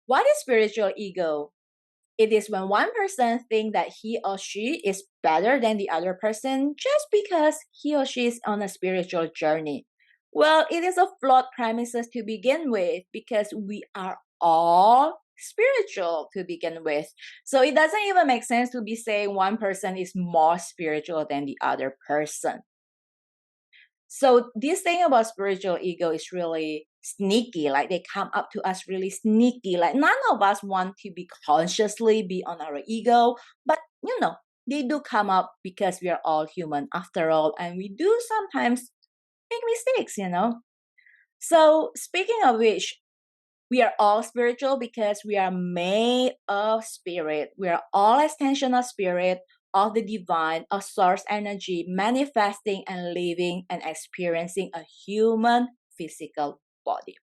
What is spiritual ego? It is when one person thinks that he or she is better than the other person just because he or she is on a spiritual journey. Well, it is a flawed premises to begin with because we are all spiritual to begin with. So it doesn't even make sense to be saying one person is more spiritual than the other person. So this thing about spiritual ego is really sneaky. Like they come up to us really sneaky. Like none of us want to be consciously be on our ego, but they do come up because we are all human after all, and we do sometimes make mistakes. So speaking of which, we are all spiritual because we are made of spirit. We are all extension of spirit, of the divine, of source energy, manifesting and living and experiencing a human physical body.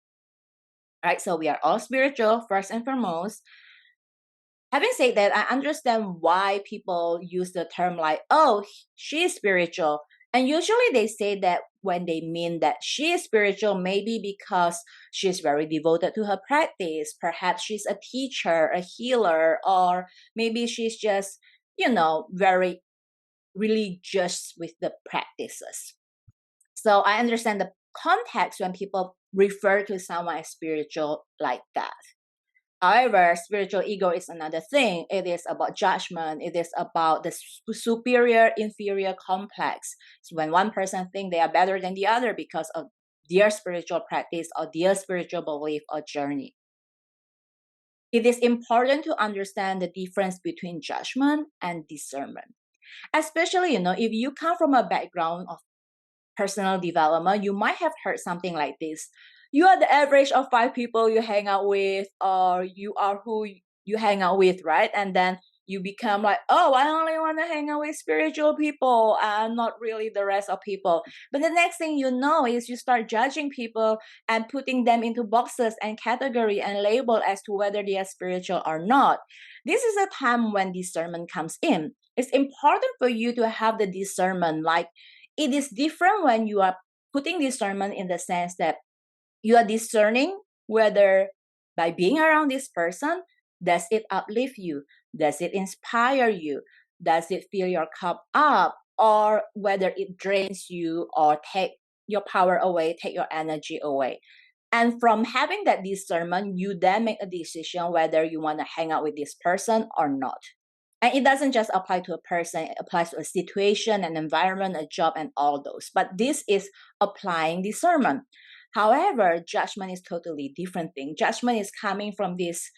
Right? So we are all spiritual, first and foremost. Having said that, I understand why people use the term like, oh, she's spiritual. And usually they say that when they mean that she is spiritual, maybe because she's very devoted to her practice. Perhaps she's a teacher, a healer, or maybe she's just, very religious with the practices. So I understand the context when people refer to someone as spiritual like that. However, spiritual ego is another thing. It is about judgment. It is about the superior inferior complex. So when one person thinks they are better than the other because of their spiritual practice or their spiritual belief or journey. It is important to understand the difference between judgment and discernment. Especially, if you come from a background of personal development, you might have heard something like this. You are the average of 5 people you hang out with, or you are who you hang out with, right? And then you become like, oh, I only want to hang out with spiritual people and not really the rest of people. But the next thing you know is you start judging people and putting them into boxes and category and label as to whether they are spiritual or not. This is a time when discernment comes in. It's important for you to have the discernment. Like, it is different when you are putting discernment in the sense that you are discerning whether by being around this person, does it uplift you? Does it inspire you? Does it fill your cup up? Or whether it drains you or take your power away, take your energy away. And from having that discernment, you then make a decision whether you want to hang out with this person or not. And it doesn't just apply to a person, it applies to a situation, an environment, a job, and all those. But this is applying discernment. However, judgment is totally different thing. Judgment is coming from this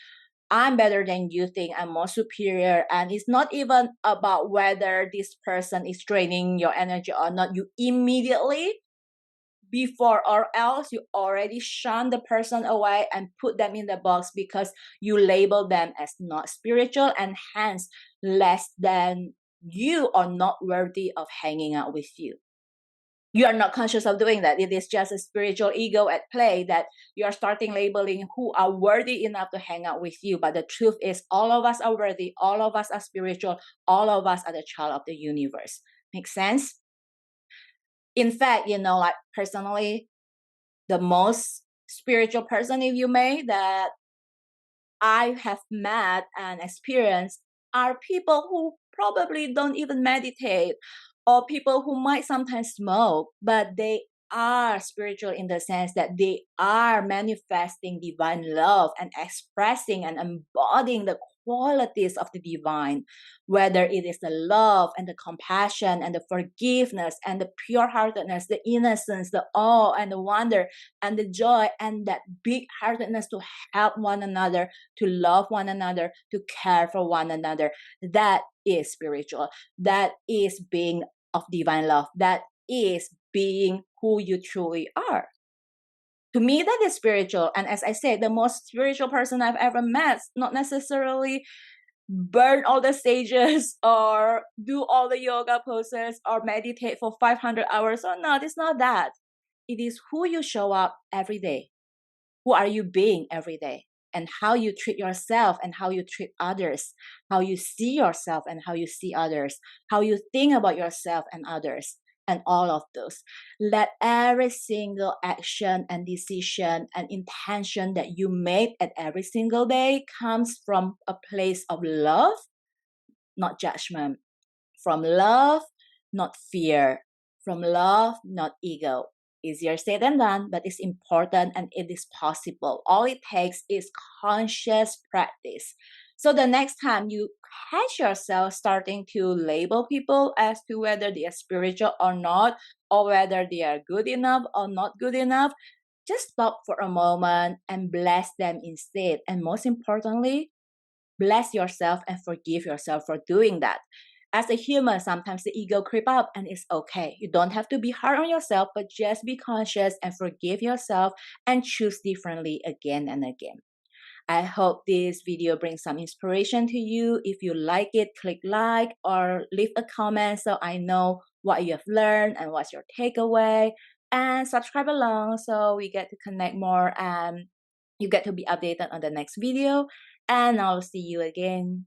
I'm better than you think, I'm more superior. And it's not even about whether this person is draining your energy or not. You immediately, before or else, you already shun the person away and put them in the box because you label them as not spiritual and hence less than you or not worthy of hanging out with you. You are not conscious of doing that. It is just a spiritual ego at play that you are starting labeling who are worthy enough to hang out with you. But the truth is, all of us are worthy, all of us are spiritual, all of us are the child of the universe. Make sense? In fact, like personally, the most spiritual person, if you may, that I have met and experienced are people who probably don't even meditate or people who might sometimes smoke, but they are spiritual in the sense that they are manifesting divine love and expressing and embodying the qualities of the divine, whether it is the love and the compassion and the forgiveness and the pure heartedness, the innocence, the awe and the wonder and the joy and that big heartedness to help one another, to love one another, to care for one another. That is spiritual. That is being of divine love. That is being who you truly are. To me, that is spiritual. And as I said, the most spiritual person I've ever met, not necessarily burn all the stages or do all the yoga poses or meditate for 500 hours or not. It's not that. It is who you show up every day. Who are you being every day? And how you treat yourself and how you treat others, how you see yourself and how you see others, how you think about yourself and others. and all of those. Let every single action and decision and intention that you make at every single day comes from a place of love, not judgment. From love, not fear. From love, not ego. Easier said than done, but it's important and it is possible. All it takes is conscious practice. So the next time you catch yourself starting to label people as to whether they are spiritual or not, or whether they are good enough or not good enough, just stop for a moment and bless them instead. And most importantly, bless yourself and forgive yourself for doing that. As a human, sometimes the ego creep up and it's okay. You don't have to be hard on yourself, but just be conscious and forgive yourself and choose differently again and again. I hope this video brings some inspiration to you. If you like it, click like or leave a comment so I know what you have learned and what's your takeaway. And subscribe along so we get to connect more and you get to be updated on the next video. And I'll see you again.